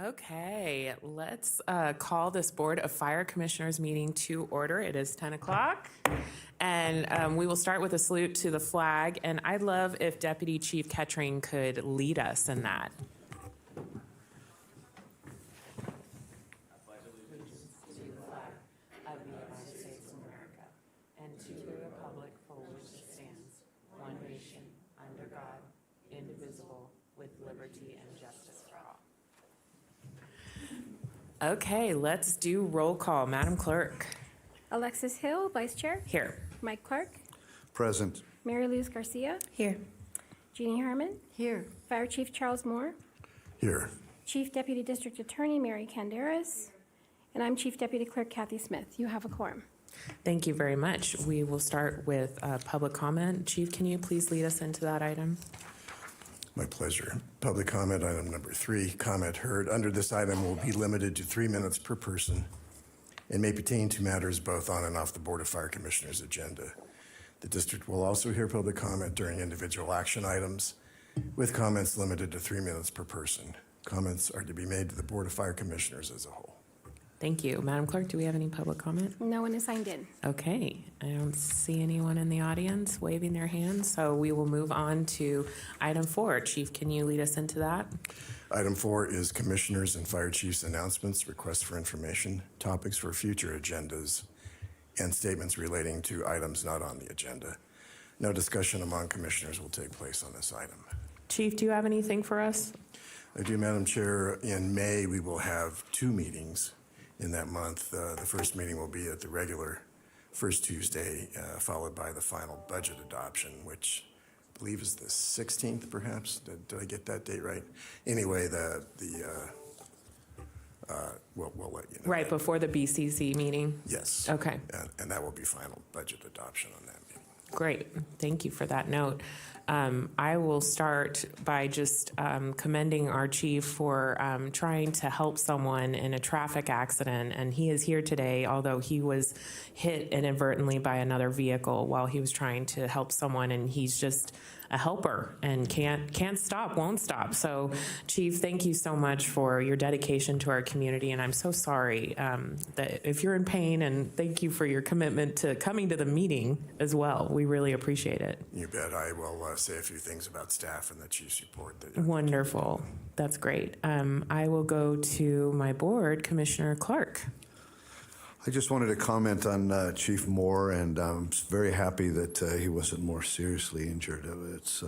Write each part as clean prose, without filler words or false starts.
Okay, let's call this Board of Fire Commissioners meeting to order. It is 10 o'clock, and we will start with a salute to the flag, and I'd love if Deputy Chief Kettering could lead us in that. Of the United States of America, and to the republic for which it stands, one nation, under God, indivisible, with liberty and justice for all. Okay, let's do roll call. Madam Clerk. Alexis Hill, Vice Chair. Here. Mike Clark. Present. Mary Luz Garcia. Here. Jeannie Herman. Here. Fire Chief Charles Moore. Here. Chief Deputy District Attorney Mary Canderas. And I'm Chief Deputy Clerk Kathy Smith. You have a quorum. Thank you very much. We will start with public comment. Chief, can you please lead us into that item? My pleasure. Public comment, item number 3. Comment heard under this item will be limited to 3 minutes per person and may pertain to matters both on and off the Board of Fire Commissioners agenda. The district will also hear public comment during individual action items, with comments limited to 3 minutes per person. Comments are to be made to the Board of Fire Commissioners as a whole. Thank you. Madam Clerk, do we have any public comment? No one is signed in. Okay, I don't see anyone in the audience waving their hands, so we will move on to item 4. Chief, can you lead us into that? Item 4 is Commissioners and Fire Chiefs announcements, requests for information, topics for future agendas, and statements relating to items not on the agenda. No discussion among commissioners will take place on this item. Chief, do you have anything for us? I do, Madam Chair. In May, we will have 2 meetings in that month. The first meeting will be at the regular first Tuesday, followed by the final budget adoption, which I believe is the 16th, perhaps. Did I get that date right? Anyway, we'll let you know. Right before the BCC meeting? Yes. Okay. And that will be final budget adoption on that meeting. Great. Thank you for that note. I will start by just commending our chief for trying to help someone in a traffic accident. And he is here today, although he was hit inadvertently by another vehicle while he was trying to help someone. And he's just a helper and can't stop, won't stop. So, Chief, thank you so much for your dedication to our community. And I'm so sorry that if you're in pain, and thank you for your commitment to coming to the meeting as well. We really appreciate it. You bet. I will say a few things about staff and the chief's report. Wonderful. That's great. I will go to my board, Commissioner Clark. I just wanted to comment on Chief Moore, and I'm very happy that he wasn't more seriously injured. It's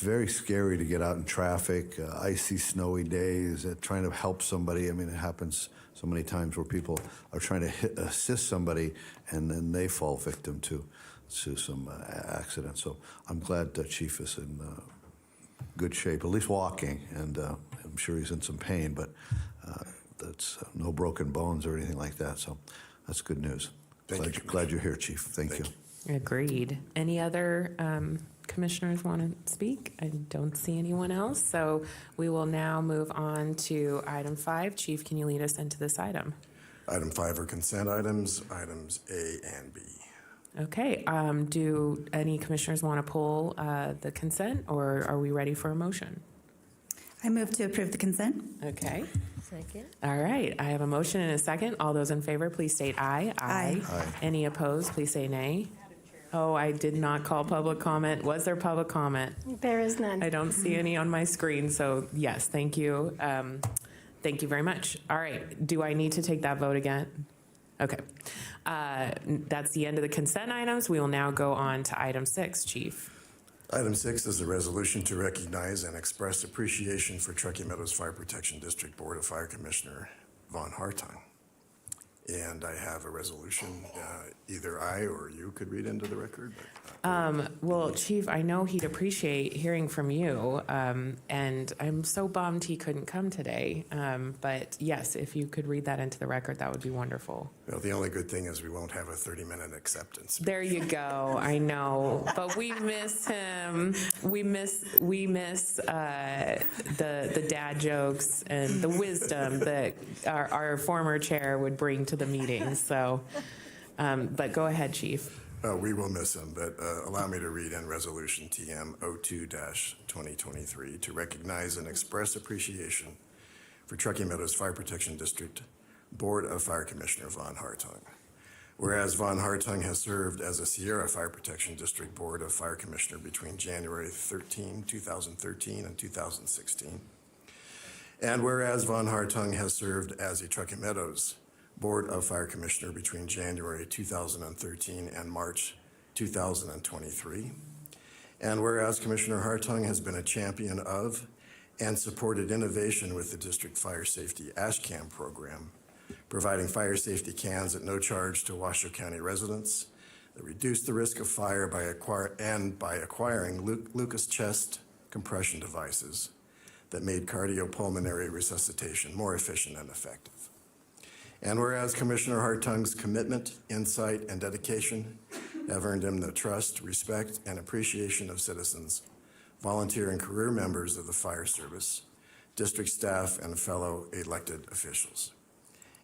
very scary to get out in traffic, icy, snowy days, trying to help somebody. I mean, it happens so many times where people are trying to assist somebody, and then they fall victim to some accident. So I'm glad the Chief is in good shape, at least walking, and I'm sure he's in some pain, but that's no broken bones or anything like that. So that's good news. Glad you're here, Chief. Thank you. Agreed. Any other commissioners want to speak? I don't see anyone else. So we will now move on to item 5. Chief, can you lead us into this item? Item 5 are consent items, items A and B. Okay. Do any commissioners want to pull the consent, or are we ready for a motion? I move to approve the consent. Okay. Second. All right. I have a motion and a second. All those in favor, please state aye. Aye. Aye. Any opposed, please say nay. Oh, I did not call public comment. Was there public comment? There is none. I don't see any on my screen, so yes, thank you. Thank you very much. All right. Do I need to take that vote again? Okay. That's the end of the consent items. We will now go on to item 6, Chief. Item 6 is a resolution to recognize and express appreciation for Truckee Meadows Fire Protection District Board of Fire Commissioner Von Hartung. And I have a resolution, either I or you could read into the record. Well, Chief, I know he'd appreciate hearing from you, and I'm so bummed he couldn't come today. But yes, if you could read that into the record, that would be wonderful. Well, the only good thing is we won't have a 30-minute acceptance. There you go. I know, but we miss him. We miss the dad jokes and the wisdom that our former chair would bring to the meeting. So, but go ahead, Chief. We will miss him, but allow me to read in Resolution TM 02-2023 to recognize and express appreciation for Truckee Meadows Fire Protection District Board of Fire Commissioner Von Hartung. Whereas Von Hartung has served as a Sierra Fire Protection District Board of Fire Commissioner between January 2013 and 2016. And whereas Von Hartung has served as a Truckee Meadows Board of Fire Commissioner between January 2013 and March 2023. And whereas Commissioner Hartung has been a champion of and supported innovation with the District Fire Safety AshCam program, providing fire safety cans at no charge to Washoe County residents that reduce the risk of fire by acquiring Lucas chest compression devices that made cardiopulmonary resuscitation more efficient and effective. And whereas Commissioner Hartung's commitment, insight, and dedication have earned him the trust, respect, and appreciation of citizens, volunteer and career members of the fire service, district staff, and fellow elected officials.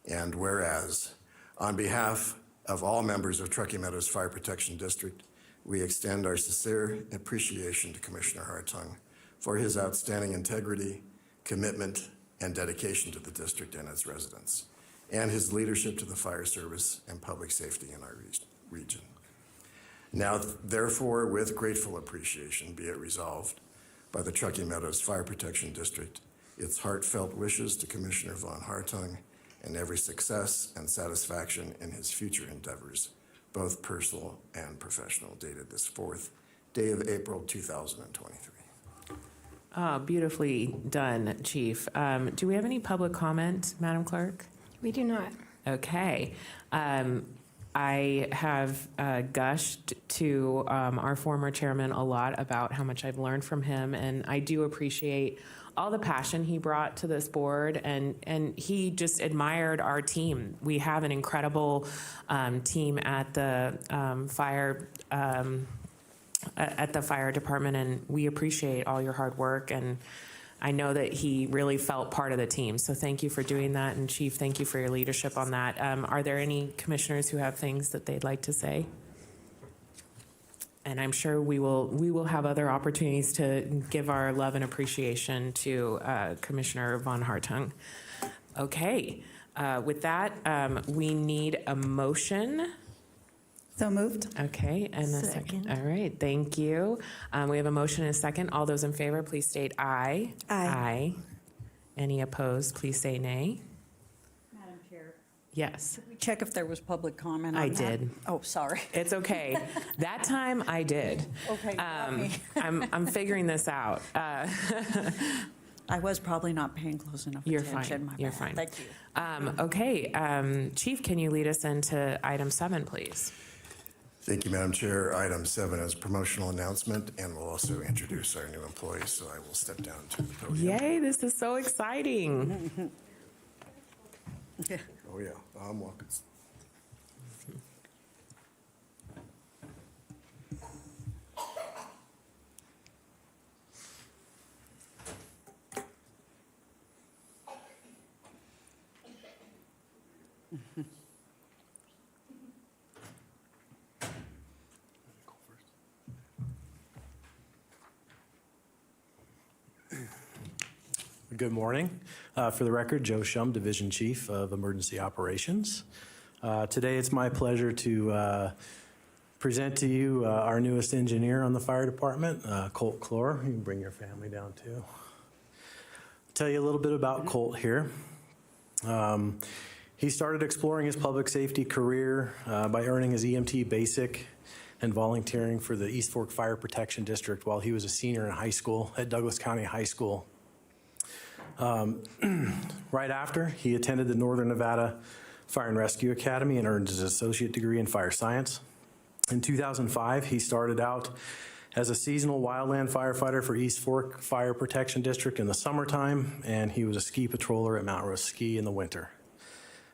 And whereas, on behalf of all members of Truckee Meadows Fire Protection District, we extend our sincere appreciation to Commissioner Hartung for his outstanding integrity, commitment, and dedication to the district and its residents, and his leadership to the fire service and public safety in our region. Now, therefore, with grateful appreciation, be it resolved by the Truckee Meadows Fire Protection District, its heartfelt wishes to Commissioner Von Hartung and every success and satisfaction in his future endeavors, both personal and professional, dated this 4th day of April 2023. Oh, beautifully done, Chief. Do we have any public comment, Madam Clerk? We do not. Okay. I have gushed to our former chairman a lot about how much I've learned from him, and I do appreciate all the passion he brought to this board, and he just admired our team. We have an incredible team at the fire department, and we appreciate all your hard work, and I know that he really felt part of the team. So thank you for doing that, and Chief, thank you for your leadership on that. Are there any commissioners who have things that they'd like to say? And I'm sure we will have other opportunities to give our love and appreciation to Commissioner Von Hartung. Okay, with that, we need a motion. So moved. Okay, and a second. All right, thank you. We have a motion and a second. All those in favor, please state aye. Aye. Any opposed, please say nay. Madam Chair, Yes, check if there was public comment on I that. did. Oh, sorry. It's okay. That time I did. Okay, got me. I'm figuring this out. I was probably not paying close enough You're attention. fine. My You're bad. fine. Thank you. Okay, Chief, can you lead us into item 7, please? Thank you, Madam Chair. Item 7 is promotional announcement, and we'll also introduce our new employees, so I will step down to the podium. Yay, this is so exciting. Oh, yeah, I'm walking. Good morning. For the record, Joe Shum, Division Chief of Emergency Operations. Today it's my pleasure to present to you our newest engineer on the fire department, Colt Clore. You can bring your family down too. Tell you a little bit about Colt here. He started exploring his public safety career by earning his EMT basic and volunteering for the East Fork Fire Protection District while he was a senior in high school at Douglas County High School. Right after, he attended the Northern Nevada Fire and Rescue Academy and earned his associate degree in fire science. In 2005, he started out as a seasonal wildland firefighter for East Fork Fire Protection District in the summertime, and he was a ski patroller at Mount Rose Ski in the winter.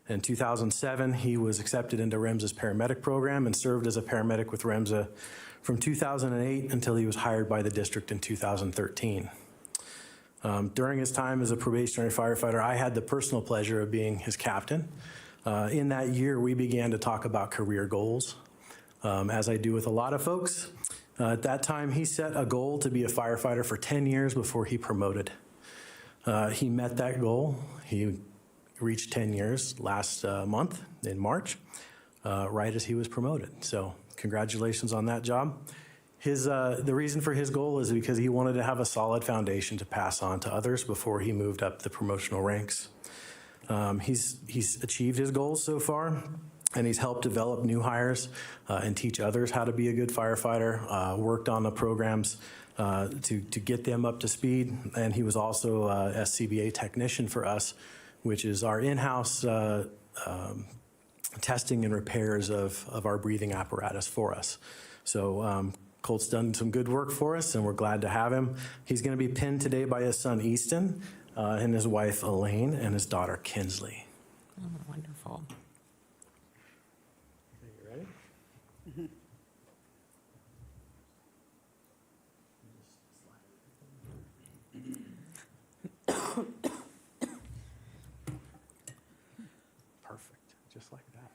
In 2007, he was accepted into REMSA's paramedic program and served as a paramedic with REMSA from 2008 until he was hired by the district in 2013. During his time as a probationary firefighter, I had the personal pleasure of being his captain. In that year, we began to talk about career goals, as I do with a lot of folks. At that time, he set a goal to be a firefighter for 10 years before he promoted. He met that goal. He reached 10 years last month in March, right as he was promoted. So congratulations on that job. The reason for his goal is because he wanted to have a solid foundation to pass on to others before he moved up the promotional ranks. He's achieved his goals so far, and he's helped develop new hires and teach others how to be a good firefighter, worked on the programs to get them up to speed. And he was also a SCBA technician for us, which is our in-house testing and repairs of our breathing apparatus for us. So Colt's done some good work for us, and we're glad to have him. He's going to be pinned today by his son, Easton, and his wife, Elaine, and his daughter, Kinsley. Oh, wonderful. You ready? Perfect, just like that.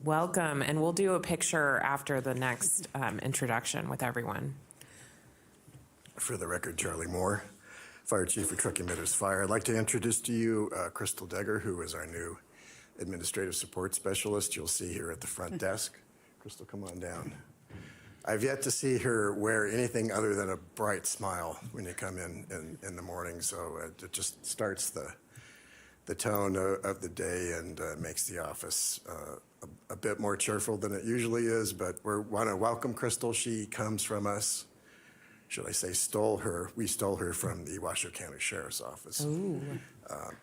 Welcome, and we'll do a picture after the next introduction with everyone. For the record, Charlie Moore, Fire Chief for Truckee Meadows Fire. I'd like to introduce to you Crystal Degger, who is our new Administrative Support Specialist. You'll see here at the front desk. Crystal, come on down. I've yet to see her wear anything other than a bright smile when you come in the morning, so it just starts the tone of the day and makes the office a bit more cheerful than it usually is, but we want to welcome Crystal. She comes from us, should I say we stole her from the Washoe County Sheriff's Office.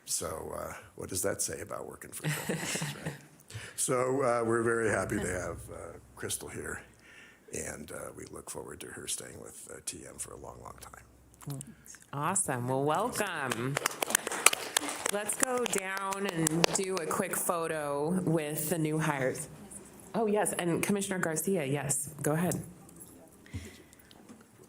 So what does that say about working for Crystal? Right? So we're very happy to have Crystal here, and we look forward to her staying with TM for a long, long time. Awesome. Well, welcome. Let's go down and do a quick photo with the new hires. Oh, yes, and Commissioner Garcia, yes, go ahead.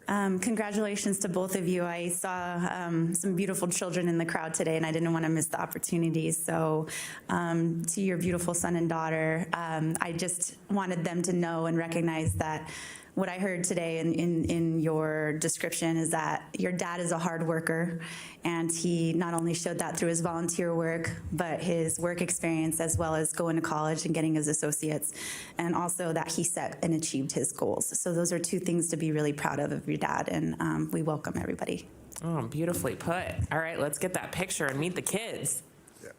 Congratulations to both of you. I saw some beautiful children in the crowd today, and I didn't want to miss the opportunity. So to your beautiful son and daughter, I just wanted them to know and recognize that what I heard today in your description is that your dad is a hard worker, and he not only showed that through his volunteer work, but his work experience as well as going to college and getting his associates, and also that he set and achieved his goals. So those are two things to be really proud of your dad, and we welcome everybody. Oh, beautifully put. All right, let's get that picture and meet the kids. Yeah.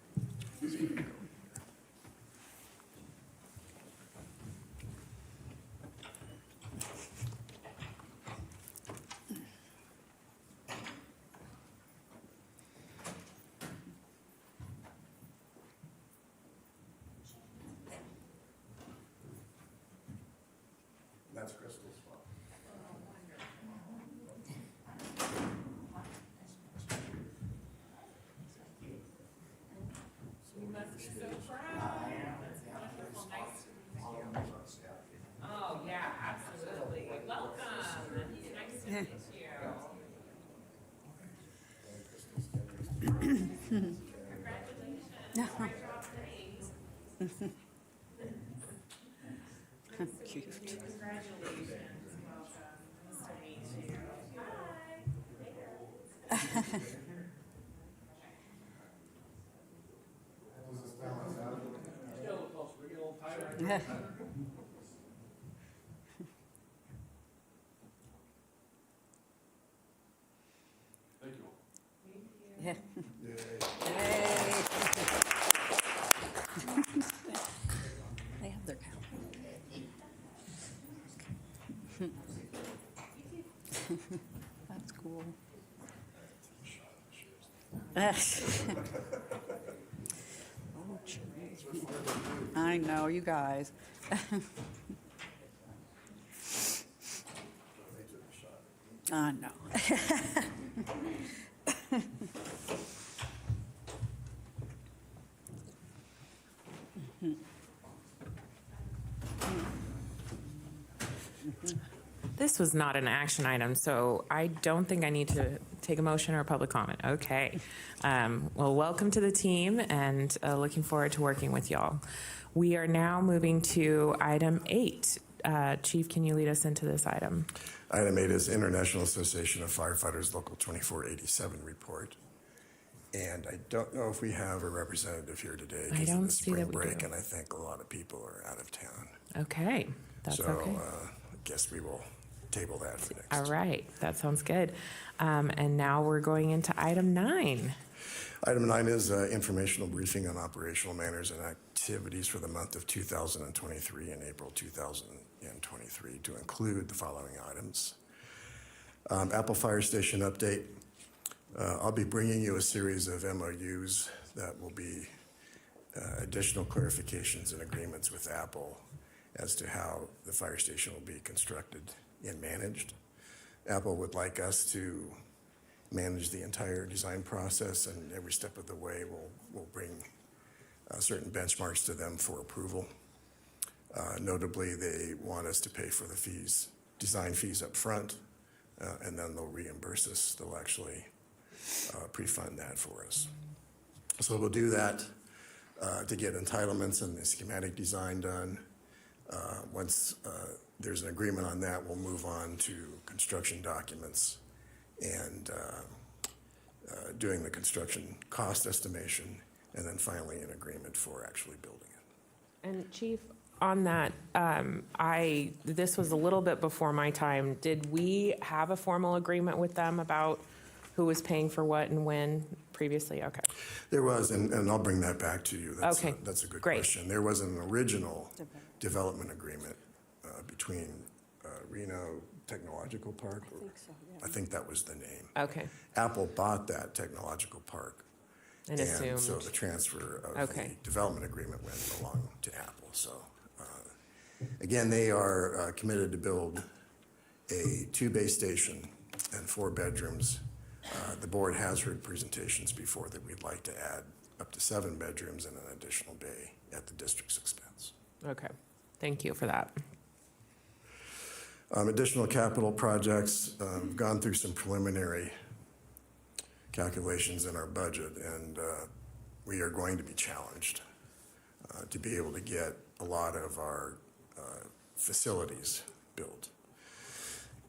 That's Crystal's spot. Oh, yeah, absolutely. Welcome. Nice to meet you. Cute. Yeah. They have their count. That's cool. Oh, geez. I know, you guys. I know. This was not an action item, so I don't think I need to take a motion or a public comment? Okay. Well, welcome to the team, and looking forward to working with y'all. We are now moving to item 8. Chief, can you lead us into this item? Item 8 is International Association of Firefighters Local 2487 report. And I don't know if we have a representative here today I because of don't the see spring that we break, do. and I think a lot of people are out of town. Okay, that's So okay. I guess we will table that for next. All right, that sounds good. And now we're going into item 9. Item 9 is informational briefing on operational manners and activities for the month of 2023 and April 2023 to include the following items. Apple Fire Station update. I'll be bringing you a series of MOUs that will be additional clarifications and agreements with Apple as to how the fire station will be constructed and managed. Apple would like us to manage the entire design process, and every step of the way we'll bring certain benchmarks to them for approval. Notably, they want us to pay for the fees, design fees up front, and then they'll reimburse us. They'll actually pre-fund that for us. So we'll do that to get entitlements and the schematic design done. Once there's an agreement on that, we'll move on to construction documents and doing the construction cost estimation, and then finally an agreement for actually building it. And Chief, on that, this was a little bit before my time. Did we have a formal agreement with them about who was paying for what and when previously? Okay. There was, and I'll bring that back to you. Okay, That's a good great. question. There was an original development agreement between Reno Technological Park. I think that was the name. Okay. Apple bought that technological park. And so assumed. the transfer of the Okay. development agreement went along to Apple. So again, they are committed to build a 2 base station and 4 bedrooms. The board has heard presentations before that we'd like to add up to 7 bedrooms and an additional bay at the district's expense. Okay. Thank you for that. Additional capital projects, gone through some preliminary calculations in our budget, and we are going to be challenged to be able to get a lot of our facilities built.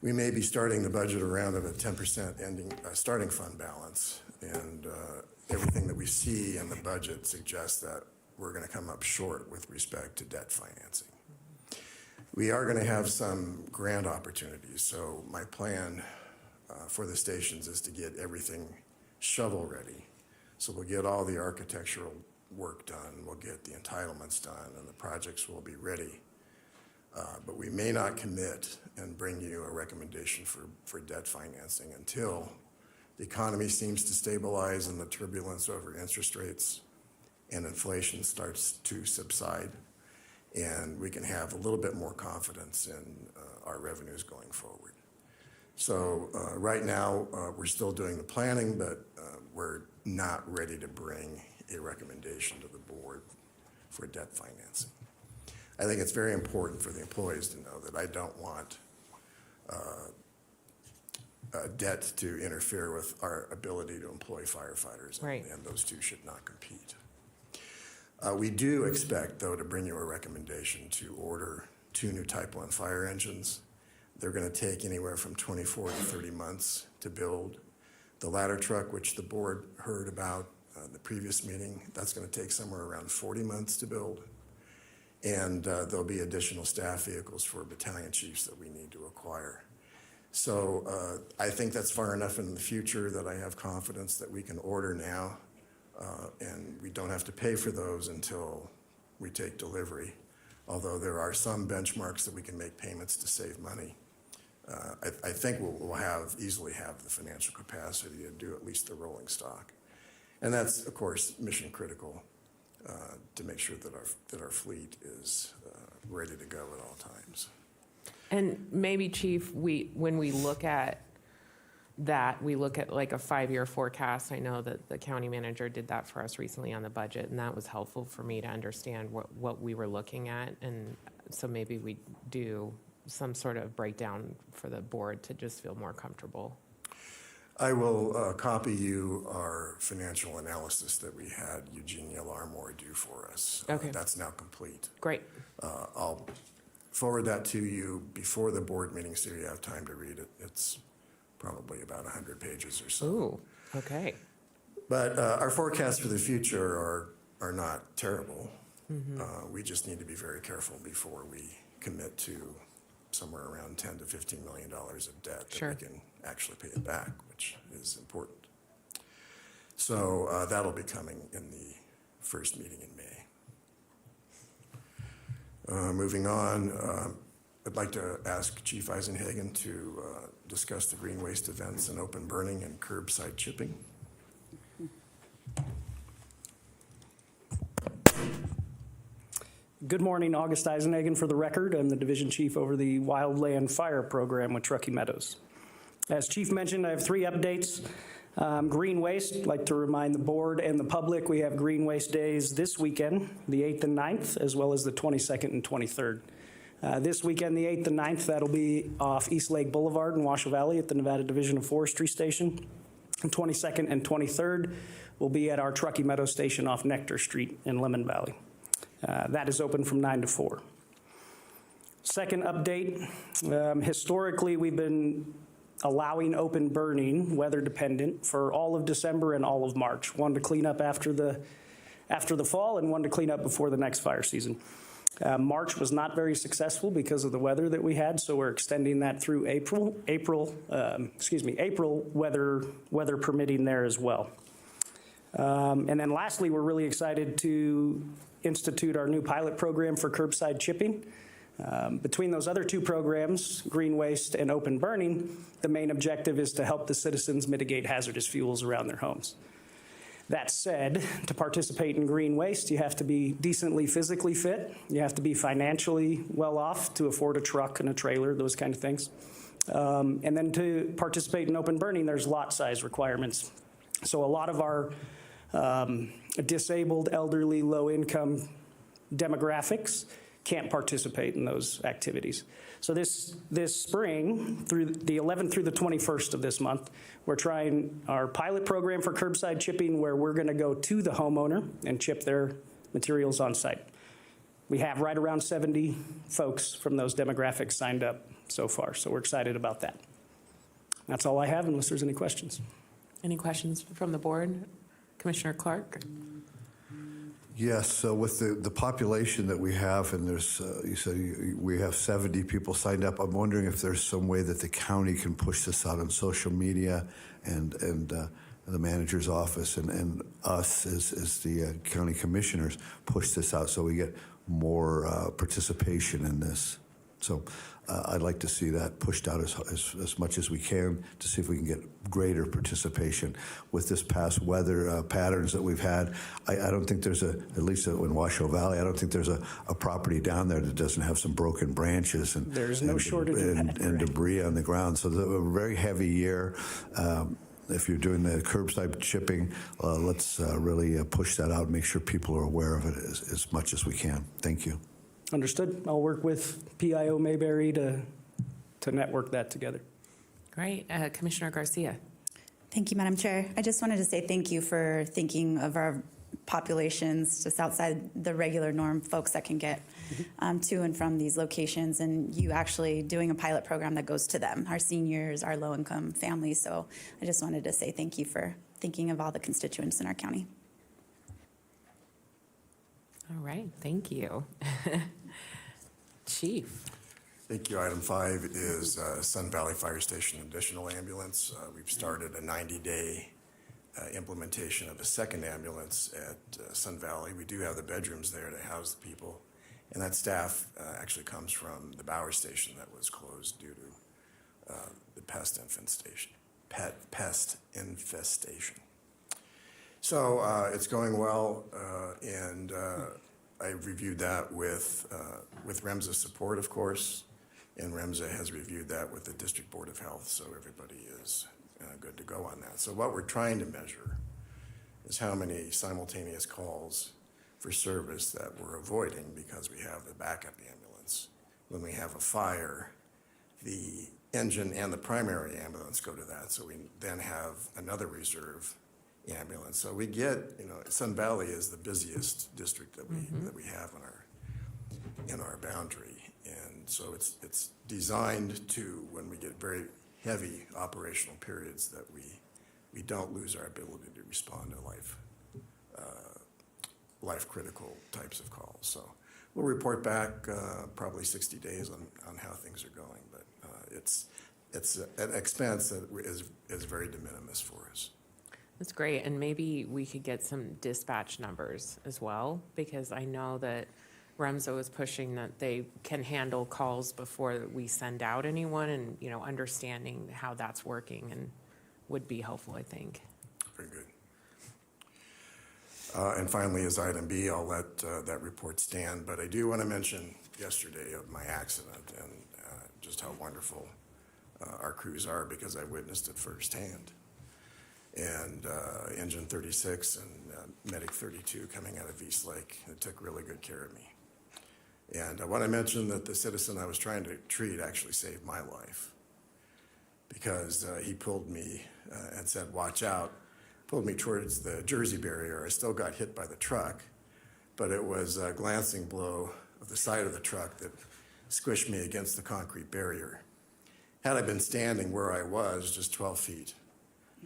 We may be starting the budget around at a 10% ending starting fund balance, and everything that we see in the budget suggests that we're going to come up short with respect to debt financing. We are going to have some grant opportunities, so my plan for the stations is to get everything shovel ready. So we'll get all the architectural work done, we'll get the entitlements done, and the projects will be ready. But we may not commit and bring you a recommendation for debt financing until the economy seems to stabilize and the turbulence over interest rates and inflation starts to subside, and we can have a little bit more confidence in our revenues going forward. So right now, we're still doing the planning, but we're not ready to bring a recommendation to the board for debt financing. I think it's very important for the employees to know that I don't want debt to interfere with our ability to employ firefighters, Right. and those two should not compete. We do expect, though, to bring you a recommendation to order 2 new Type 1 fire engines. They're going to take anywhere from 24 to 30 months to build. The ladder truck, which the board heard about the previous meeting, that's going to take somewhere around 40 months to build. And there'll be additional staff vehicles for battalion chiefs that we need to acquire. So I think that's far enough in the future that I have confidence that we can order now, and we don't have to pay for those until we take delivery, although there are some benchmarks that we can make payments to save money. I think we'll easily have the financial capacity to do at least the rolling stock. And that's, of course, mission critical to make sure that our fleet is ready to go at all times. And maybe, Chief, when we look at that, we look at like a 5-year forecast. I know that the county manager did that for us recently on the budget, and that was helpful for me to understand what we were looking at. And so maybe we do some sort of breakdown for the board to just feel more comfortable. I will copy you our financial analysis that we had Eugenia Larmore do for us. Okay. That's now complete. Great. I'll forward that to you before the board meeting so you have time to read it. It's probably about 100 pages or so. Ooh, okay. But our forecasts for the future are not terrible. We just need to be very careful before we commit to somewhere around $10 to $15 million of debt that Sure. we can actually pay it back, which is important. So that'll be coming in the first meeting in May. Moving on, I'd like to ask Chief Eisenhagen to discuss the green waste events and open burning and curbside chipping. Good morning, August Eisenhagen for the record. I'm the Division Chief over the Wildland Fire Program with Truckee Meadows. As Chief mentioned, I have 3 updates. Green waste, I'd like to remind the board and the public, we have Green Waste Days this weekend, the 8th and 9th, as well as the 22nd and 23rd. This weekend, the 8th and 9th, that'll be off East Lake Boulevard in Washoe Valley at the Nevada Division of Forestry Station. And 22nd and 23rd will be at our Truckee Meadows Station off Nectar Street in Lemon Valley. That is open from 9 to 4. Second update, historically we've been allowing open burning, weather dependent, for all of December and all of March. One to clean up after the fall and one to clean up before the next fire season. March was not very successful because of the weather that we had, so we're extending that through April, weather permitting there as well. And then lastly, we're really excited to institute our new pilot program for curbside chipping. Between those other 2 programs, green waste and open burning, the main objective is to help the citizens mitigate hazardous fuels around their homes. That said, to participate in green waste, you have to be decently physically fit. You have to be financially well off to afford a truck and a trailer, those kind of things. And then to participate in open burning, there's lot size requirements. So a lot of our disabled, elderly, low-income demographics can't participate in those activities. So this spring, through the 11th through the 21st of this month, we're trying our pilot program for curbside chipping, where we're going to go to the homeowner and chip their materials on site. We have right around 70 folks from those demographics signed up so far, so we're excited about that. That's all I have, unless there's any questions. Any questions from the board? Commissioner Clark? Yes, so with the population that we have, and there's, you said we have 70 people signed up, I'm wondering if there's some way that the county can push this out on social media and the manager's office and us as the county commissioners push this out so we get more participation in this. So I'd like to see that pushed out as much as we can to see if we can get greater participation. With this past weather patterns that we've had, I don't think there's at least in Washoe Valley, I don't think there's a property down there that doesn't have some broken branches and There's no shortage of that, and correct. debris on the ground. So it's a very heavy year. If you're doing the curbside chipping, let's really push that out and make sure people are aware of it as much as we can. Thank you. Understood. I'll work with PIO Mayberry to network that together. Great. Commissioner Garcia? Thank you, Madam Chair. I just wanted to say thank you for thinking of our populations just outside the regular norm, folks that can get to and from these locations, and you actually doing a pilot program that goes to them, our seniors, our low-income families. So I just wanted to say thank you for thinking of all the constituents in our county. All right. Thank you. Chief? Thank you. Item 5 is Sun Valley Fire Station additional ambulance. We've started a 90-day implementation of a second ambulance at Sun Valley. We do have the bedrooms there to house the people, and that staff actually comes from the Bauer Station that was closed due to the pest infestation. So it's going well, and I reviewed that with REMSA support, of course, and REMSA has reviewed that with the District Board of Health, so everybody is good to go on that. So what we're trying to measure is how many simultaneous calls for service that we're avoiding because we have the backup ambulance. When we have a fire, the engine and the primary ambulance go to that. So we then have another reserve ambulance. So we get, Sun Valley is the busiest district that we have in our boundary. And so it's designed to, when we get very heavy operational periods, that we don't lose our ability to respond to life critical types of calls. So we'll report back probably 60 days on how things are going, but it's an expense that is very de minimis for us. That's great, and maybe we could get some dispatch numbers as well, because I know that REMSO is pushing that they can handle calls before we send out anyone, and, understanding how that's working and would be helpful, I think. Very good. And finally, as item B, I'll let that report stand, but I do want to mention yesterday of my accident and just how wonderful our crews are, because I witnessed it firsthand. And Engine 36 and Medic 32 coming out of East Lake, it took really good care of me. And I want to mention that the citizen I was trying to treat actually saved my life, because he pulled me and said, "Watch out," pulled me towards the Jersey barrier. I still got hit by the truck, but it was a glancing blow of the side of the truck that squished me against the concrete barrier. Had I been standing where I was, just 12 feet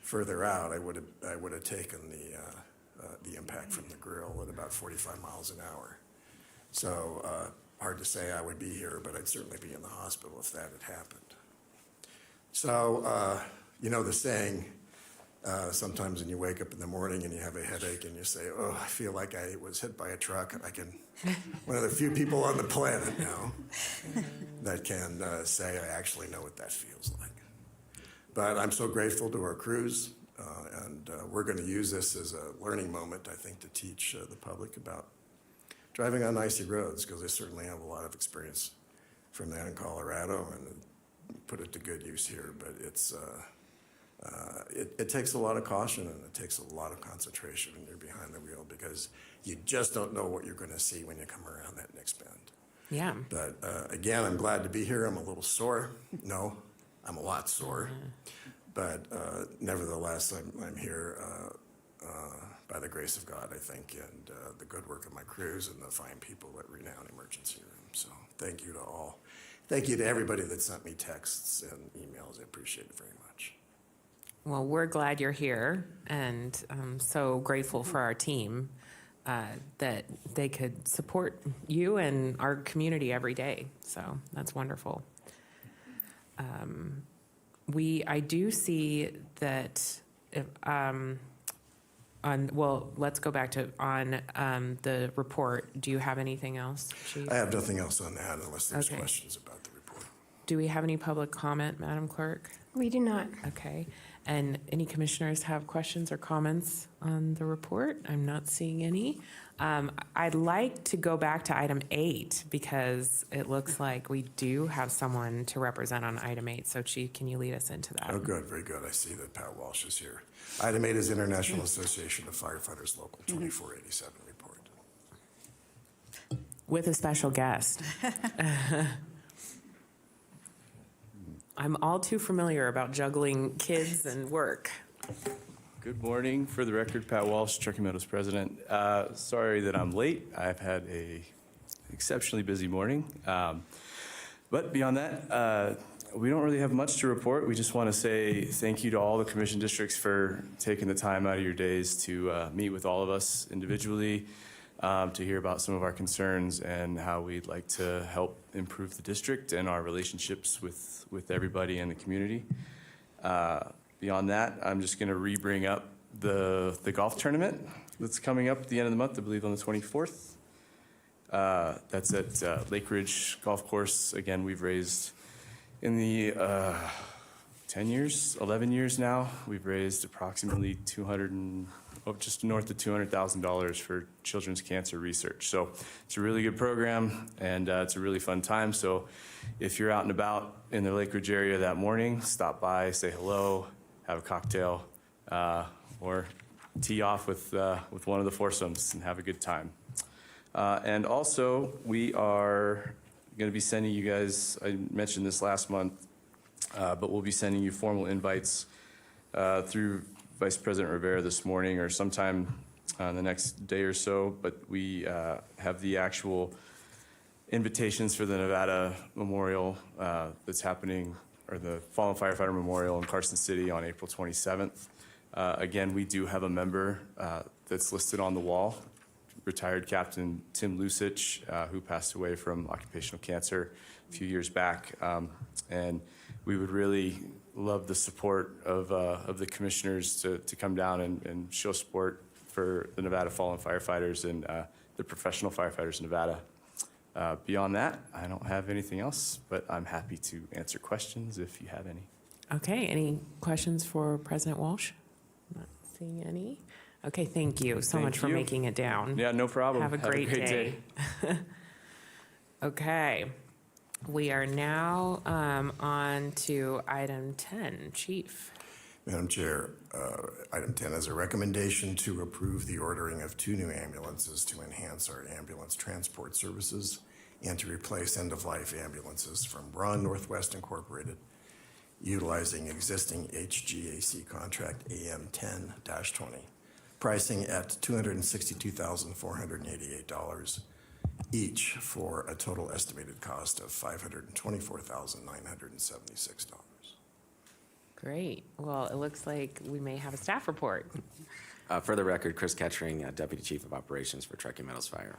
further out, I would have taken the impact from the grill at about 45 miles an hour. So hard to say I would be here, but I'd certainly be in the hospital if that had happened. So the saying, sometimes when you wake up in the morning and you have a headache and you say, "Oh, I feel like I was hit by a truck," one of the few people on the planet now that can say I actually know what that feels like. But I'm so grateful to our crews, and we're going to use this as a learning moment, I think, to teach the public about driving on icy roads, because they certainly have a lot of experience from that in Colorado and put it to good use here. But it takes a lot of caution, and it takes a lot of concentration when you're behind the wheel, because you just don't know what you're going to see when you come around that next bend. Yeah. But again, I'm glad to be here. I'm a little sore. No, I'm a lot sore. But nevertheless, I'm here by the grace of God, I think, and the good work of my crews and the fine people at Renown Emergency Room. So thank you to all. Thank you to everybody that sent me texts and emails. I appreciate it very much. Well, we're glad you're here, and I'm so grateful for our team that they could support you and our community every day. So that's wonderful. I do see that let's go back to the report. Do you have anything else, Chief? I have nothing else on that unless there's Okay. questions about the report. Do we have any public comment, Madam Clerk? We do not. Okay. And any commissioners have questions or comments on the report? I'm not seeing any. I'd like to go back to item 8, because it looks like we do have someone to represent on item 8. So Chief, can you lead us into that? Oh, good, very good. I see that Pat Walsh is here. Item 8 is International Association of Firefighters Local 2487 report. With a special guest. I'm all too familiar about juggling kids and work. Good morning. For the record, Pat Walsh, Truckee Meadows president. Sorry that I'm late. I've had a exceptionally busy morning. But beyond that, we don't really have much to report. We just want to say thank you to all the commission districts for taking the time out of your days to meet with all of us individually, to hear about some of our concerns and how we'd like to help improve the district and our relationships with everybody in the community. Beyond that, I'm just going to re-bring up the golf tournament that's coming up at the end of the month, I believe on the 24th. That's at Lake Ridge Golf Course. Again, we've raised in the 11 years now, we've raised approximately just north of $200,000 for children's cancer research. So it's a really good program, and it's a really fun time. So if you're out and about in the Lake Ridge area that morning, stop by, say hello, have a cocktail, or tee off with one of the foursomes and have a good time. And also, we are going to be sending you guys, I mentioned this last month, but we'll be sending you formal invites through Vice President Rivera this morning or sometime in the next day or so. But we have the actual invitations for the Nevada Memorial that's happening, or the Fallen Firefighter Memorial in Carson City on April 27th. Again, we do have a member that's listed on the wall, retired Captain Tim Lusich, who passed away from occupational cancer a few years back. And we would really love the support of the commissioners to come down and show support for the Nevada fallen firefighters and the professional firefighters in Nevada. Beyond that, I don't have anything else, but I'm happy to answer questions if you have any. Okay, any questions for President Walsh? Not seeing any. Okay, thank you so Thank much for you. making it down. Yeah, no problem. Have a great day. day. Okay, we are now on to item 10. Chief. Madam Chair, item 10 is a recommendation to approve the ordering of 2 new ambulances to enhance our ambulance transport services and to replace end-of-life ambulances from Braun Northwest Incorporated, utilizing existing HGAC contract AM 10-20, pricing at $262,488 each for a total estimated cost of $524,976. Great. Well, it looks like we may have a staff report. For the record, Chris Kettering, Deputy Chief of Operations for Truckee Meadows Fire.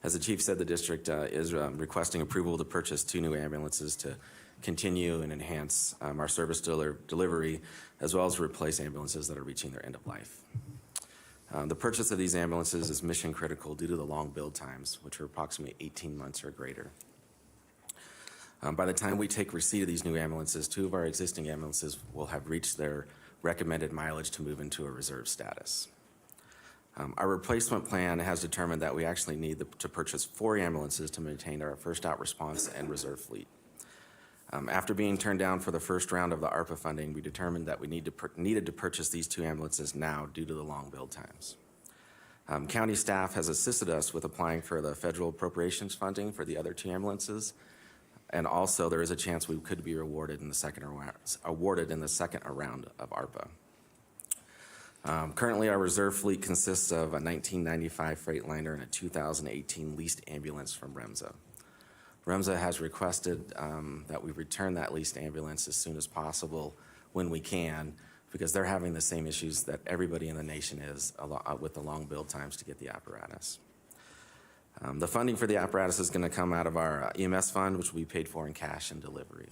As the chief said, the district is requesting approval to purchase 2 new ambulances to continue and enhance our service delivery, as well as replace ambulances that are reaching their end of life. The purchase of these ambulances is mission critical due to the long build times, which are approximately 18 months or greater. By the time we take receipt of these new ambulances, 2 of our existing ambulances will have reached their recommended mileage to move into a reserve status. Our replacement plan has determined that we actually need to purchase 4 ambulances to maintain our first out response and reserve fleet. After being turned down for the first round of the ARPA funding, we determined that we needed to purchase these 2 ambulances now due to the long build times. County staff has assisted us with applying for the federal appropriations funding for the other 2 ambulances, and also there is a chance we could be awarded in the second round of ARPA. Currently, our reserve fleet consists of a 1995 Freightliner and a 2018 leased ambulance from REMSA. REMSA has requested that we return that leased ambulance as soon as possible when we can, because they're having the same issues that everybody in the nation is with the long build times to get the apparatus. The funding for the apparatus is going to come out of our EMS fund, which will be paid for in cash and delivery.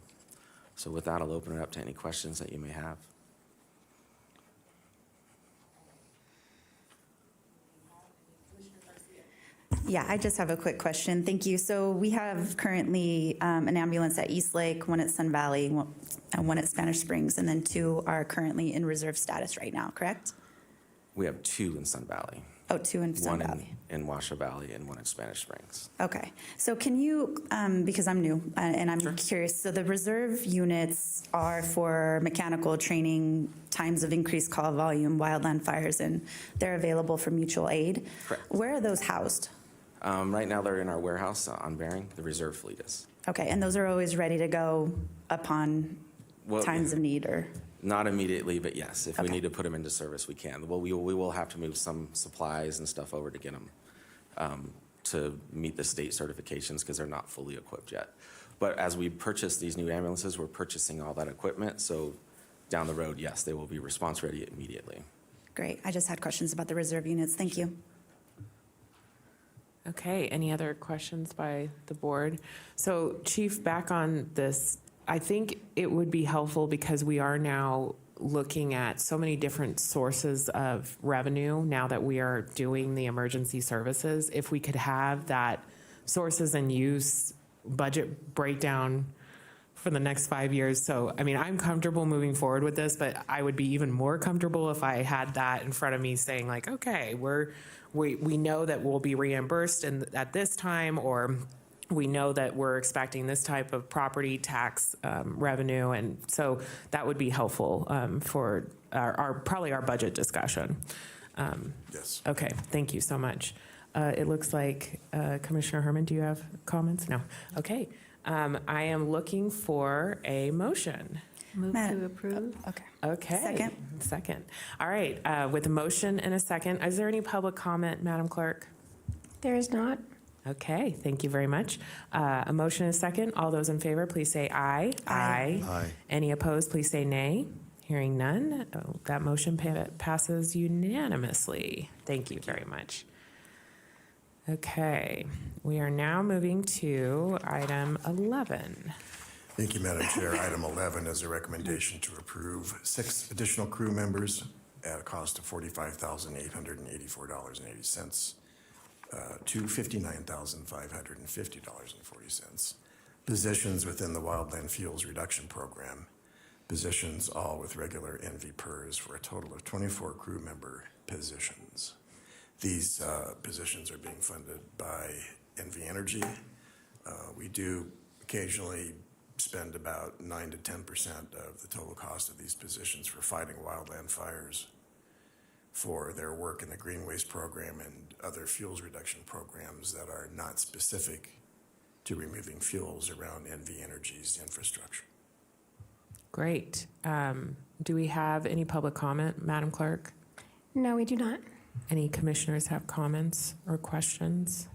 So with that, I'll open it up to any questions that you may have. Yeah, I just have a quick question. Thank you. So we have currently an ambulance at Eastlake, one at Sun Valley, one at Spanish Springs, and then 2 are currently in reserve status right now, correct? We have 2 in Sun Valley. Oh, 2 in Sun One Valley. in Washoe Valley and one in Spanish Springs. Okay. So can you, because I'm new and I'm curious, so the reserve units are for mechanical training, times of increased call volume, wildland fires, and they're available for mutual aid? Correct. Where are those housed? Right now, they're in our warehouse on Bering. The reserve fleet is. Okay, and those are always ready to go upon Well, times of need, or? Not immediately, but yes, if we Okay. need to put them into service, we can. Well, we will have to move some supplies and stuff over to get them to meet the state certifications because they're not fully equipped yet. But as we purchase these new ambulances, we're purchasing all that equipment. So down the road, yes, they will be response ready immediately. Great. I just had questions about the reserve units. Thank you. Okay, any other questions by the board? So Chief, back on this, I think it would be helpful because we are now looking at so many different sources of revenue now that we are doing the emergency services. If we could have that sources and use budget breakdown for the next 5 years. So, I mean, I'm comfortable moving forward with this, but I would be even more comfortable if I had that in front of me saying like, okay, we know that we'll be reimbursed at this time, or we know that we're expecting this type of property tax revenue. And so that would be helpful for probably our budget discussion. Yes. Okay, thank you so much. It looks like Commissioner Herman, do you have comments? No. Okay. I am looking for a motion. Move Madam- to approve. Okay. Okay. Second. All right, with a motion and a second, is there any public comment, Madam Clerk? There is not. Okay, thank you very much. A motion and a second. All those in favor, please say aye. Aye. Aye. Any opposed, please say nay. Hearing none, that motion passes unanimously. Thank you very much. Okay, we are now moving to item 11. Thank you, Madam Chair. Item 11 is a recommendation to approve 6 additional crew members at a cost of $45,884.80 to $59,550.40. Positions within the Wildland Fuels Reduction Program. Positions all with regular NV PERS for a total of 24 crew member positions. These positions are being funded by NV Energy. We do occasionally spend about 9 to 10% of the total cost of these positions for fighting wildland fires, for their work in the Green Waste Program and other fuels reduction programs that are not specific to removing fuels around NV Energy's infrastructure. Great. Do we have any public comment, Madam Clerk? No, we do not. Any commissioners have comments or questions?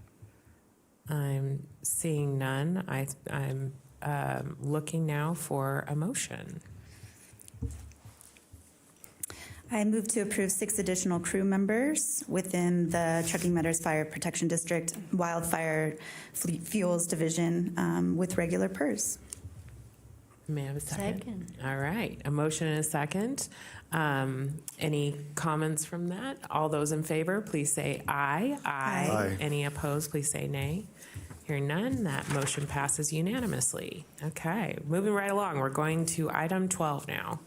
I'm seeing none. I'm looking now for a motion. I move to approve 6 additional crew members within the Truckee Meadows Fire Protection District Wildfire Fleet Fuels Division with regular PERS. May I have a second? Second. All right, a motion and a second. Any comments from that? All those in favor, please say aye. Aye. Aye. Any opposed, please say nay. Hearing none, that motion passes unanimously. Okay, moving right along, we're going to item 12 now.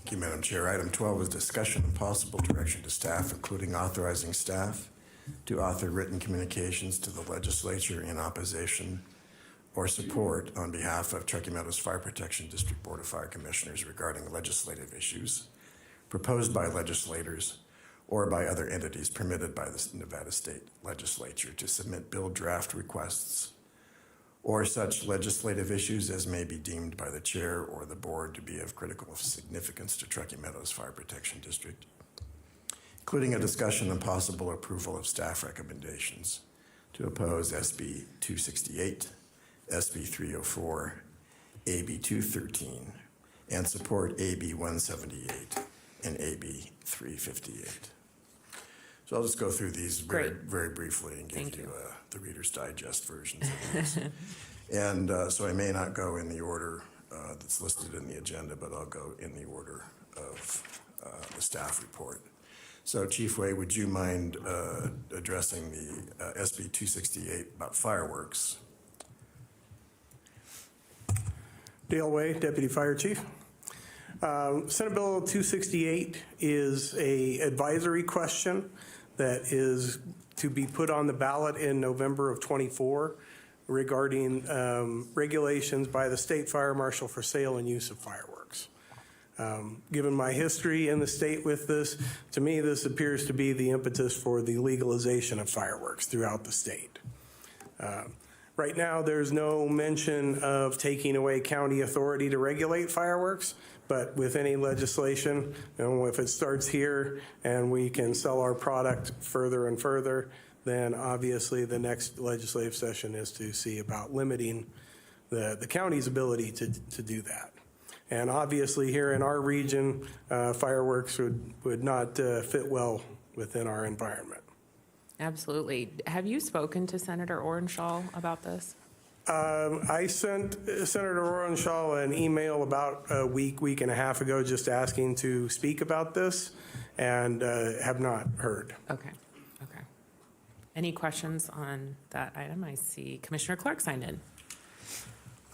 Thank you, Madam Chair. Item 12 is discussion and possible direction to staff, including authorizing staff to author written communications to the legislature in opposition or support on behalf of Truckee Meadows Fire Protection District Board of Fire Commissioners regarding legislative issues proposed by legislators or by other entities permitted by the Nevada State Legislature to submit bill draft requests or such legislative issues as may be deemed by the chair or the board to be of critical significance to Truckee Meadows Fire Protection District, including a discussion and possible approval of staff recommendations to oppose SB 268, SB 304, AB 213, and support AB 178 and AB 358. So I'll just go through these very, Great. very briefly and give Thank you you. the Reader's Digest versions of these. And so I may not go in the order that's listed in the agenda, but I'll go in the order of the staff report. So Chief Way, would you mind addressing the SB 268 about fireworks? Dale Way, Deputy Fire Chief. Senate Bill 268 is a advisory question that is to be put on the ballot in November of '24 regarding regulations by the state fire marshal for sale and use of fireworks. Given my history in the state with this, to me, this appears to be the impetus for the legalization of fireworks throughout the state. Right now, there's no mention of taking away county authority to regulate fireworks, but with any legislation, if it starts here and we can sell our product further and further, then obviously the next legislative session is to see about limiting the county's ability to do that. And obviously here in our region, fireworks would not fit well within our environment. Absolutely. Have you spoken to Senator Orenshaw about this? I sent Senator Orenshaw an email about a week and a half ago just asking to speak about this and have not heard. Okay. Okay. Any questions on that item? I see Commissioner Clark signed in.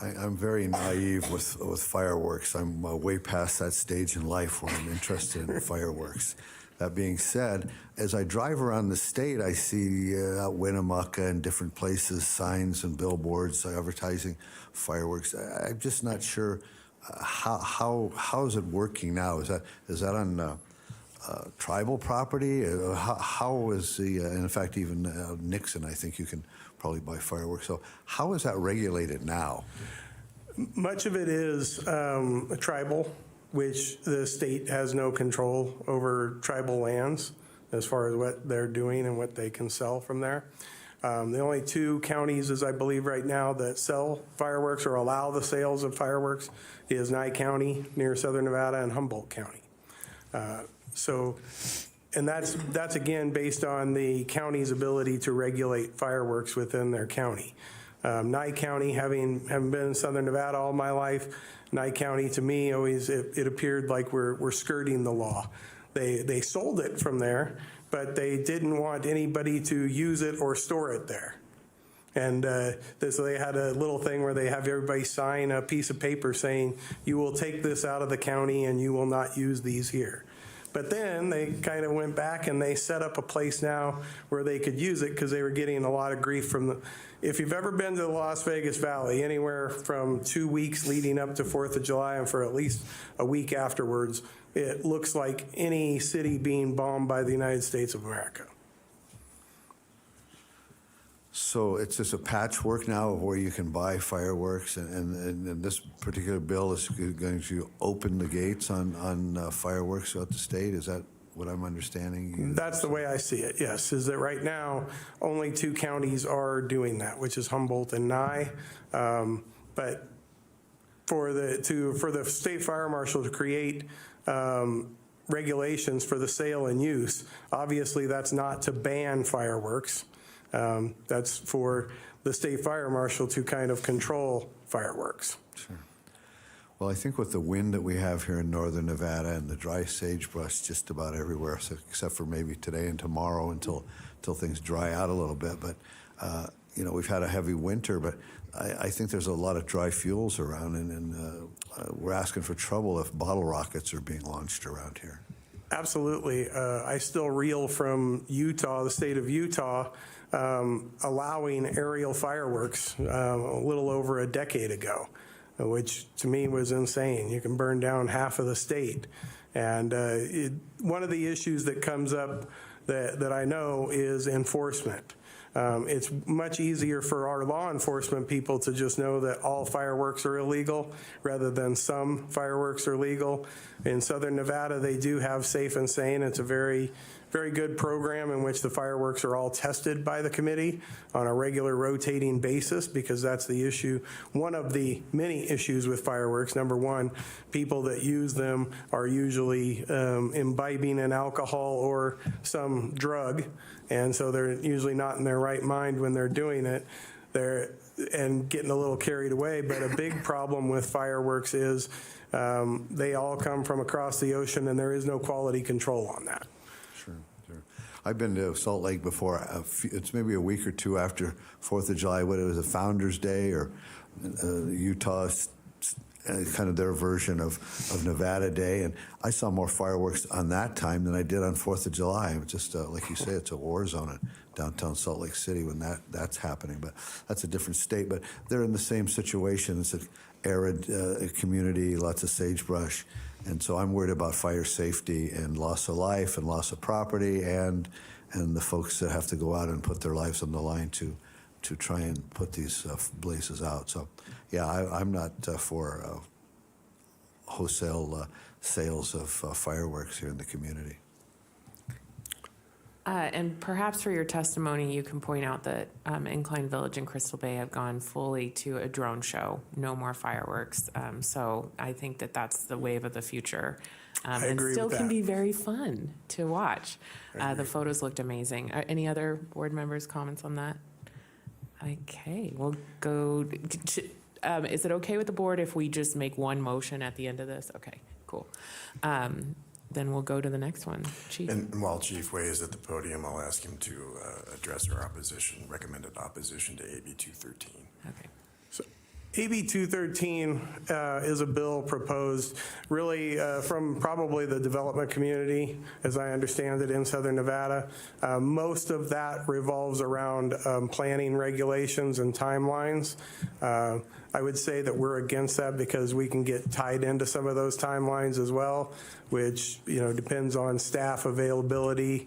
I'm very naive with fireworks. I'm way past that stage in life where I'm interested in fireworks. That being said, as I drive around the state, I see out Winnemucca and different places, signs and billboards advertising fireworks. I'm just not sure how is it working now? Is that on tribal property? How is the, and in fact, even Nixon, I think you can probably buy fireworks. So how is that regulated now? Much of it is tribal, which the state has no control over tribal lands as far as what they're doing and what they can sell from there. The only two counties, as I believe right now, that sell fireworks or allow the sales of fireworks is Nye County near Southern Nevada and Humboldt County. And that's again based on the county's ability to regulate fireworks within their county. Nye County, having been in Southern Nevada all my life, Nye County to me always it appeared like we're skirting the law. They sold it from there, but they didn't want anybody to use it or store it there. And so they had a little thing where they have everybody sign a piece of paper saying, you will take this out of the county and you will not use these here. But then they kind of went back and they set up a place now where they could use it because they were getting a lot of grief from the, if you've ever been to the Las Vegas Valley, anywhere from 2 weeks leading up to 4th of July and for at least a week afterwards, it looks like any city being bombed by the United States of America. So it's just a patchwork now of where you can buy fireworks, and this particular bill is going to open the gates on fireworks throughout the state. Is that what I'm understanding? That's the way I see it, yes, is that right now only 2 counties are doing that, which is Humboldt and Nye. But for the state fire marshal to create regulations for the sale and use, obviously that's not to ban fireworks. That's for the state fire marshal to kind of control fireworks. Sure. Well, I think with the wind that we have here in northern Nevada and the dry sagebrush just about everywhere, so except for maybe today and tomorrow until things dry out a little bit. But, you know, we've had a heavy winter, but I think there's a lot of dry fuels around, and we're asking for trouble if bottle rockets are being launched around here. Absolutely. I still reel from Utah, the state of Utah, allowing aerial fireworks a little over a decade ago, which to me was insane. You can burn down half of the state. And one of the issues that comes up that I know is enforcement. It's much easier for our law enforcement people to just know that all fireworks are illegal rather than some fireworks are legal. In Southern Nevada, they do have Safe and Sane. It's a very good program in which the fireworks are all tested by the committee on a regular rotating basis, because that's the issue. One of the many issues with fireworks, number one, people that use them are usually imbibing in alcohol or some drug, and so they're usually not in their right mind when they're doing it. And getting a little carried away. But a big problem with fireworks is they all come from across the ocean, and there is no quality control on that. Sure. I've been to Salt Lake before. It's maybe a week or two after 4th of July, what it was, a Founders Day, or Utah, kind of their version of Nevada Day. And I saw more fireworks on that time than I did on 4th of July. It was just, like you say, it's a war zone in downtown Salt Lake City when that's happening. But that's a different state. But they're in the same situation. It's an arid community, lots of sagebrush. And so I'm worried about fire safety and loss of life and loss of property and the folks that have to go out and put their lives on the line to try and put these blazes out. So, yeah, I'm not for wholesale sales of fireworks here in the community. And perhaps for your testimony, you can point out that Incline Village and Crystal Bay have gone fully to a drone show, no more fireworks. So I think that that's the wave of the future. I agree and still with that. can be very fun to watch. The photos looked amazing. Any other board members' comments on that? Okay, we'll go. Is it okay with the board if we just make one motion at the end of this? Okay, cool. Then we'll go to the next one. Chief. And while Chief Way is at the podium, I'll ask him to address our recommended opposition to AB 213. Okay. So AB 213 is a bill proposed really from probably the development community, as I understand it, in Southern Nevada. Most of that revolves around planning regulations and timelines. I would say that we're against that because we can get tied into some of those timelines as well, which depends on staff availability.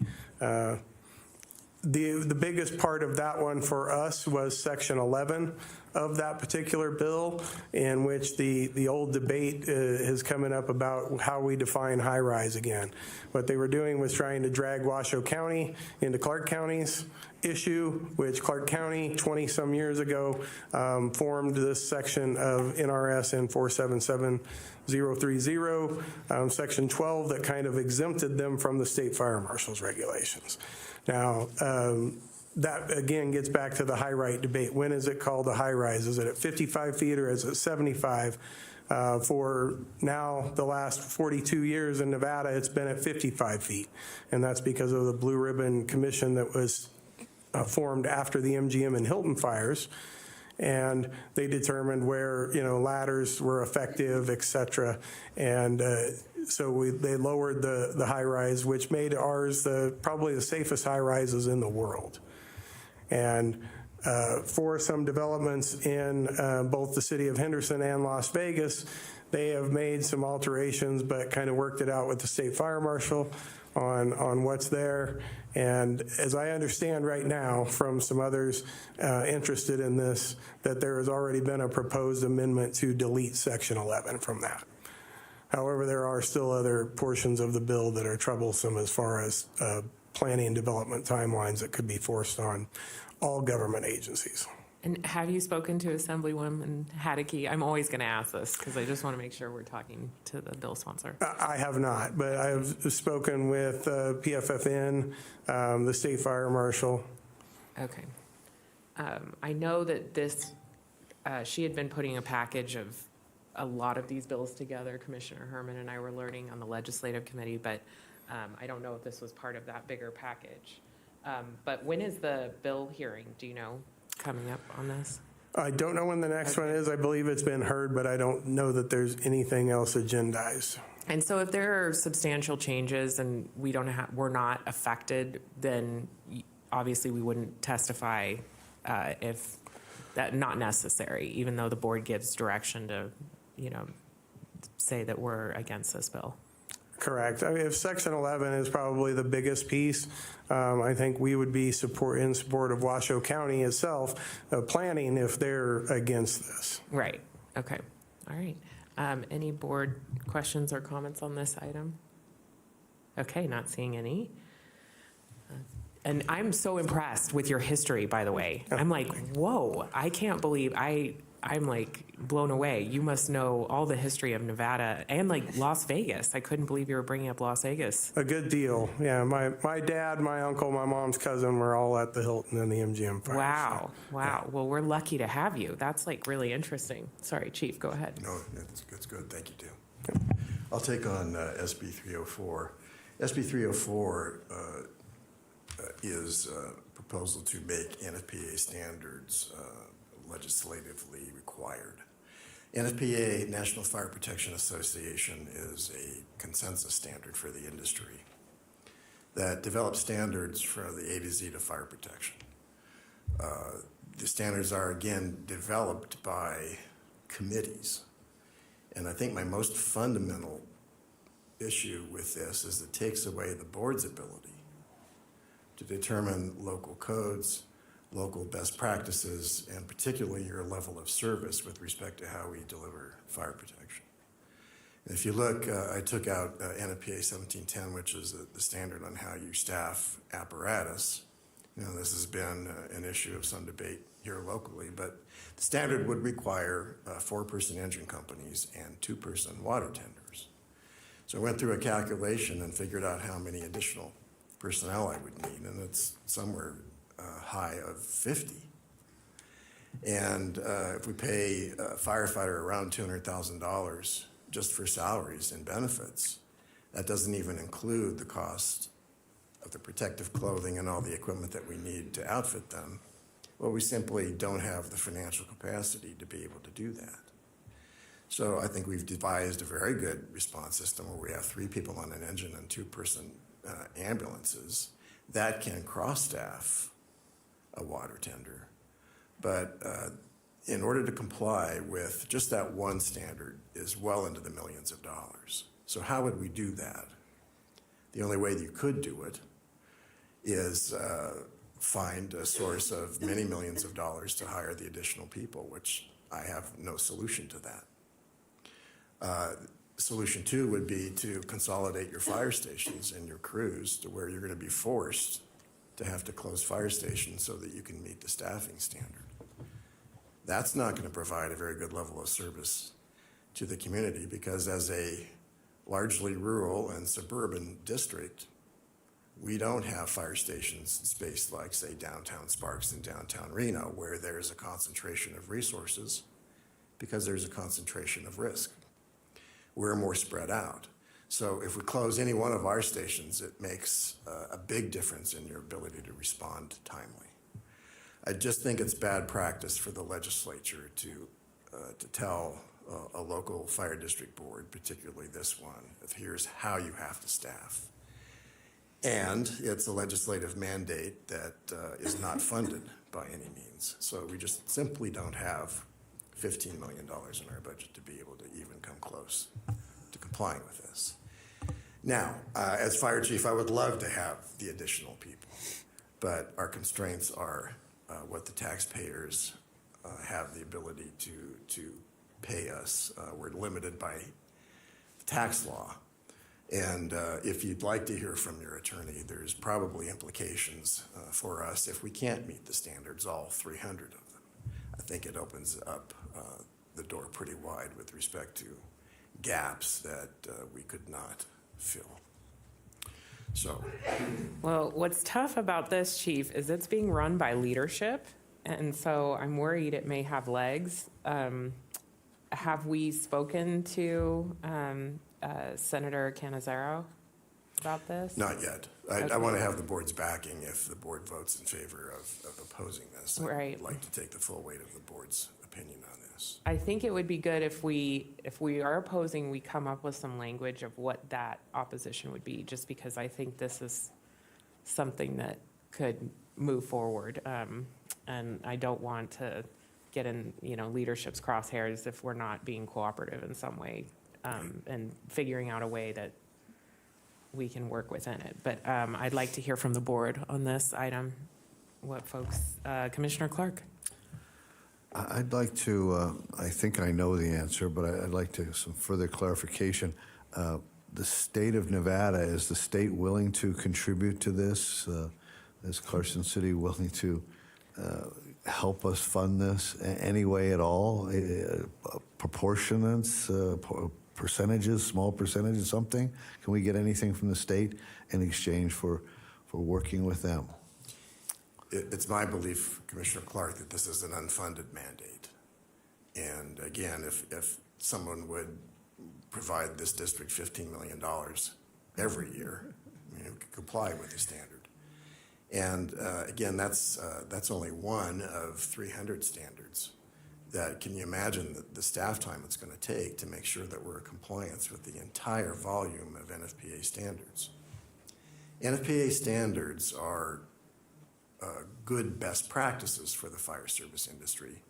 The biggest part of that one for us was Section 11 of that particular bill, in which the old debate is coming up about how we define high-rise again. What they were doing was trying to drag Washoe County into Clark County's issue, which Clark County 20-some years ago formed this section of NRS N 477030, Section 12, that kind of exempted them from the state fire marshal's regulations. Now, that again gets back to the high right debate. When is it called a high rise? Is it at 55 feet or is it 75? For now, the last 42 years in Nevada, it's been at 55 feet. And that's because of the Blue Ribbon Commission that was formed after the MGM and Hilton fires. And they determined where, ladders were effective, et cetera. And so they lowered the high rise, which made ours probably the safest high rises in the world. And for some developments in both the city of Henderson and Las Vegas, they have made some alterations, but kind of worked it out with the state fire marshal on what's there. And as I understand right now from some others interested in this, that there has already been a proposed amendment to delete Section 11 from that. However, there are still other portions of the bill that are troublesome as far as planning and development timelines that could be forced on all government agencies. And have you spoken to Assemblywoman Haddocky? I'm always going to ask this because I just want to make sure we're talking to the bill sponsor. I have not, but I have spoken with PFFN, the state fire marshal. Okay. I know that she had been putting a package of a lot of these bills together. Commissioner Herman and I were learning on the legislative committee, but I don't know if this was part of that bigger package. But when is the bill hearing? Do you know, coming up on this? I don't know when the next one is. I believe it's been heard, but I don't know that there's anything else agendized. And so if there are substantial changes and we're not affected, then obviously we wouldn't testify if that not necessary, even though the board gives direction to, say that we're against this bill. Correct. I mean, if Section 11 is probably the biggest piece, I think we would be in support of Washoe County itself planning if they're against this. Right. Okay. All right. Any board questions or comments on this item? Okay, not seeing any. And I'm so impressed with your history, by the way. I'm like, whoa, I can't believe I'm like blown away. You must know all the history of Nevada and like Las Vegas. I couldn't believe you were bringing up Las Vegas. A good deal. Yeah, my dad, my uncle, my mom's cousin were all at the Hilton and the MGM fires. Wow. Wow. Yeah. Well, we're lucky to have you. That's like really interesting. Sorry, Chief, go ahead. No, it's good. Thank you, too. I'll take on SB 304. SB 304 is a proposal to make NFPA standards legislatively required. NFPA, National Fire Protection Association, is a consensus standard for the industry that develops standards for the A to Z to fire protection. The standards are, again, developed by committees. And I think my most fundamental issue with this is it takes away the board's ability to determine local codes, local best practices, and particularly your level of service with respect to how we deliver fire protection. And if you look, I took out NFPA 1710, which is the standard on how you staff apparatus. This has been an issue of some debate here locally, but the standard would require 4-person engine companies and 2-person water tenders. So I went through a calculation and figured out how many additional personnel I would need, and it's somewhere high of 50. And if we pay a firefighter around $200,000 just for salaries and benefits, that doesn't even include the cost of the protective clothing and all the equipment that we need to outfit them. Well, we simply don't have the financial capacity to be able to do that. So I think we've devised a very good response system where we have 3 people on an engine and 2-person ambulances that can cross-staff a water tender. But in order to comply with just that one standard is well into the millions of dollars. So how would we do that? The only way that you could do it is find a source of many millions of dollars to hire the additional people, which I have no solution to that. Solution 2 would be to consolidate your fire stations and your crews to where you're going to be forced to have to close fire stations so that you can meet the staffing standard. That's not going to provide a very good level of service to the community, because as a largely rural and suburban district, we don't have fire stations spaced like, say, downtown Sparks and downtown Reno, where there's a concentration of resources because there's a concentration of risk. We're more spread out. So if we close any one of our stations, it makes a big difference in your ability to respond timely. I just think it's bad practice for the legislature to tell a local fire district board, particularly this one, of here's how you have to staff. And it's a legislative mandate that is not funded by any means. So we just simply don't have $15 million in our budget to be able to even come close to complying with this. Now, as fire chief, I would love to have the additional people, but our constraints are what the taxpayers have the ability to pay us. We're limited by the tax law. And if you'd like to hear from your attorney, there's probably implications for us if we can't meet the standards, all 300 of them. I think it opens up the door pretty wide with respect to gaps that we could not fill. So, Well, what's tough about this, Chief, is it's being run by leadership, and so I'm worried it may have legs. Have we spoken to Senator Canizaro about this? not yet. Okay. I want to have the board's backing if the board votes in favor of opposing this. Right. I'd like to take the full weight of the board's opinion on this. I think it would be good if we are opposing, we come up with some language of what that opposition would be, just because I think this is something that could move forward. And I don't want to get in, leadership's crosshairs if we're not being cooperative in some way, and figuring out a way that we can work within it. But I'd like to hear from the board on this item. What folks, Commissioner Clark? I'd like to, I think I know the answer, but I'd like to some further clarification. The state of Nevada, is the state willing to contribute to this? Is Carson City willing to help us fund this any way at all? Proportionance, percentages, small percentages, something? Can we get anything from the state in exchange for working with them? It's my belief, Commissioner Clark, that this is an unfunded mandate. And again, if someone would provide this district $15 million every year, we could comply with the standard. And again, that's only one of 300 standards. That, can you imagine the staff time it's going to take to make sure that we're in compliance with the entire volume of NFPA standards? NFPA standards are good best practices for the fire service industry,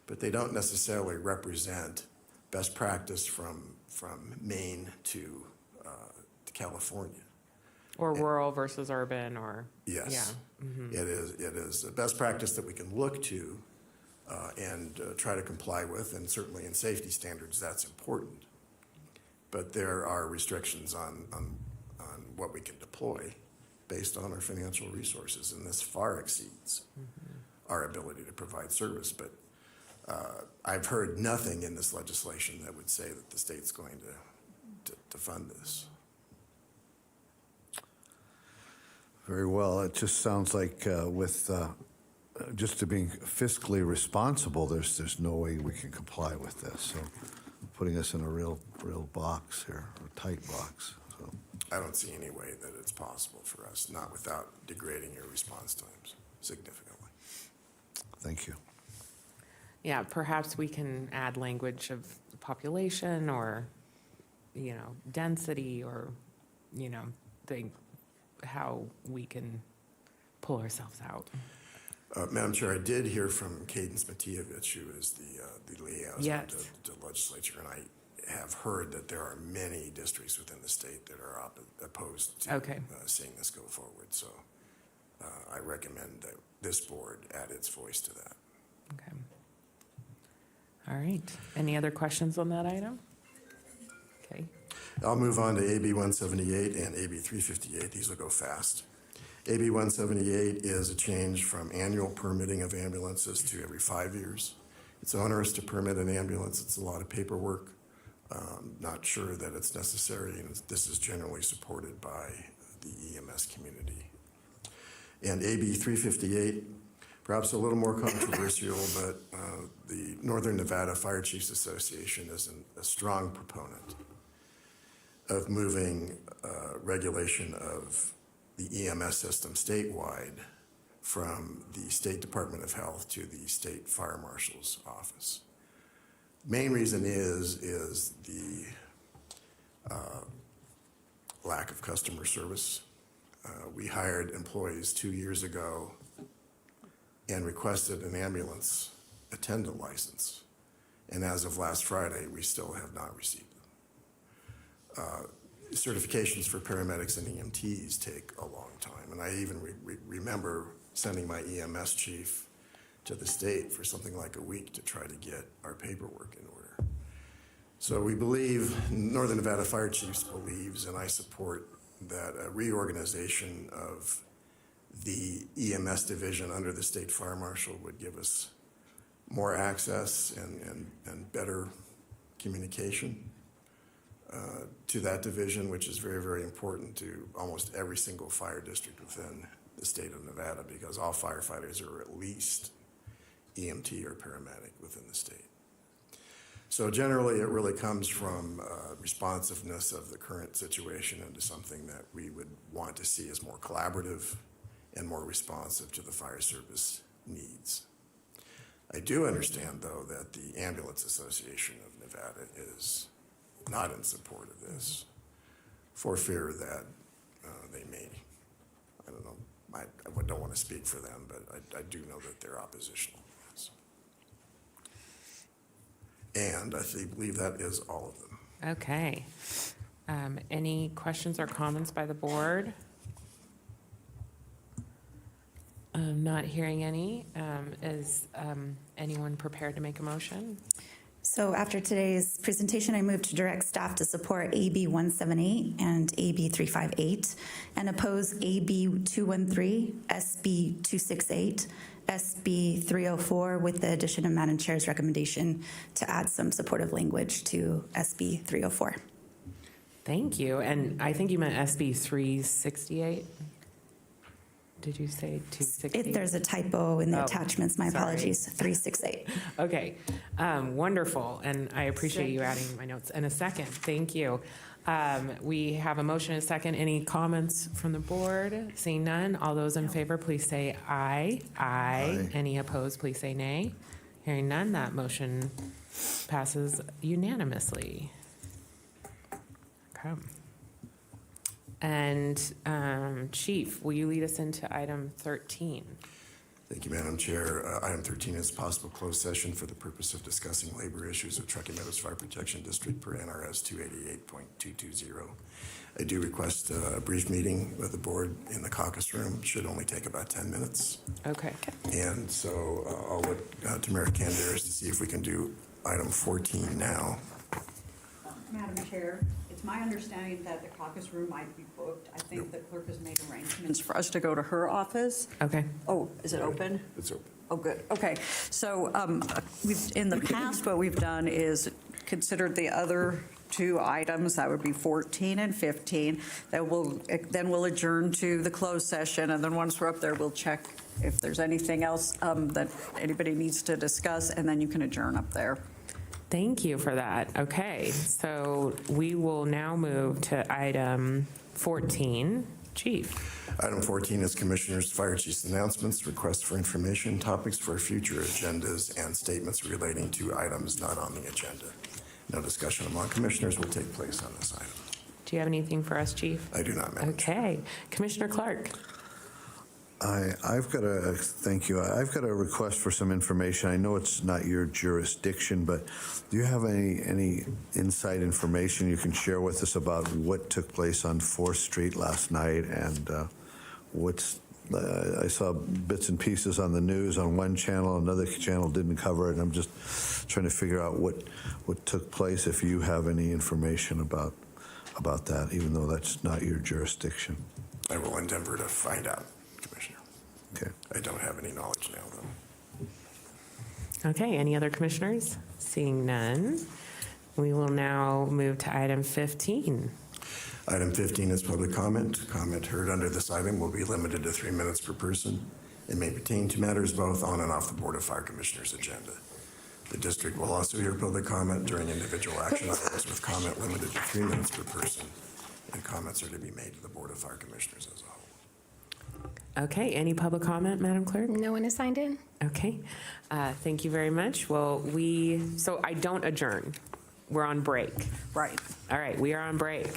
but they don't necessarily represent best practice from Maine to California. Or rural versus urban, or? Yes. Yeah. Mm-hmm. It is a best practice that we can look to and try to comply with, and certainly in safety standards that's important. But there are restrictions on what we can deploy based on our financial resources, and this far exceeds our ability to provide service. But I've heard nothing in this legislation that would say that the state's going to fund this. Very well. It just sounds like with just to being fiscally responsible, there's no way we can comply with this. So putting us in a real box here, a tight box. So I don't see any way that it's possible for us, not without degrading your response times significantly. thank you. Yeah, perhaps we can add language of population or, density, or, how we can pull ourselves out. Madam Chair, I did hear from Cadence Matijevich, who is the liaison Yes. to the legislature, and I have heard that there are many districts within the state that are opposed to Okay. Seeing this go forward. So I recommend that this board add its voice to that. Okay. All right. Any other questions on that item? Okay. I'll move on to AB 178 and AB 358. These will go fast. AB 178 is a change from annual permitting of ambulances to every 5 years. It's onerous to permit an ambulance. It's a lot of paperwork. Not sure that it's necessary, and this is generally supported by the EMS community. And AB 358, perhaps a little more controversial, but the Northern Nevada Fire Chiefs Association is a strong proponent of moving regulation of the EMS system statewide from the State Department of Health to the State Fire Marshal's office. Main reason is the lack of customer service. We hired employees 2 years ago and requested an ambulance attendant license. And as of last Friday, we still have not received them. Certifications for paramedics and EMTs take a long time. And I even remember sending my EMS chief to the state for something like a week to try to get our paperwork in order. So we believe, Northern Nevada Fire Chiefs believes, and I support, that a reorganization of the EMS division under the State Fire Marshal would give us more access and better communication to that division, which is very, very important to almost every single fire district within the state of Nevada, because all firefighters are at least EMT or paramedic within the state. So generally, it really comes from responsiveness of the current situation into something that we would want to see as more collaborative and more responsive to the fire service needs. I do understand, though, that the Ambulance Association of Nevada is not in support of this for fear that they may, I don't know, I don't want to speak for them, but I do know that they're oppositional to this. And I believe that is all of them. Okay. Any questions or comments by the board? Not hearing any. Is anyone prepared to make a motion? So after today's presentation, I move to direct staff to support AB 178 and AB 358 and oppose AB 213, SB 268, SB 304 with the addition of Madam Chair's recommendation to add some supportive language to SB 304. Thank you. And I think you meant SB 368. Did you say 260? There's a typo in the attachments. My sorry. apologies. 368. Okay, wonderful, and I appreciate you adding my notes. And a second, thank you. We have a motion and a second. Any comments from the board? Seeing none, all those in favor, please say aye. Aye. Any opposed, please say nay. Hearing none, that motion passes unanimously. Okay. And Chief, will you lead us into item 13? Thank you, Madam Chair. Item 13 is possible closed session for the purpose of discussing labor issues with Truckee Meadows Fire Protection District per NRS 288.220. I do request a brief meeting with the board in the caucus room. Should only take about 10 minutes. Okay. And so I'll look to Mayor Canderas to see if we can do item 14 now. Madam Chair, it's my understanding that the caucus room might be booked. I think the clerk has made arrangements for us to go to her office. Okay. Oh, is it open? It's open. Oh, good. Okay. So in the past, what we've done is considered the other two items, that would be 14 and 15, then we'll adjourn to the closed session, and then once we're up there, we'll check if there's anything else that anybody needs to discuss, and then you can adjourn up there. Thank you for that. Okay, so we will now move to item 14. Chief. Item 14 is Commissioners' Fire Chief's announcements, requests for information, topics for future agendas, and statements relating to items not on the agenda. No discussion among commissioners will take place on this item. Do you have anything for us, Chief? I do not, Madam Chair. Okay. Commissioner Clark. I've got a, thank you. I've got a request for some information. I know it's not your jurisdiction, but do you have any inside information you can share with us about what took place on 4th Street last night and what's I saw bits and pieces on the news on one channel, another channel didn't cover it, and I'm just trying to figure out what took place, if you have any information about that, even though that's not your jurisdiction. I will endeavor to find out, Commissioner. Okay. I don't have any knowledge now, though. Okay, any other commissioners? Seeing none, we will now move to item 15. Item 15 is public comment. Comment heard under this item will be limited to 3 minutes per person and may pertain to matters both on and off the Board of Fire Commissioners' agenda. The district will also hear public comment during individual action items with comment limited to 3 minutes per person, and comments are to be made to the Board of Fire Commissioners as a whole. Okay, any public comment, Madam Clerk? No one is signed in. Okay, thank you very much. Well, so I don't adjourn. We're on break. Right. All right, we are on break.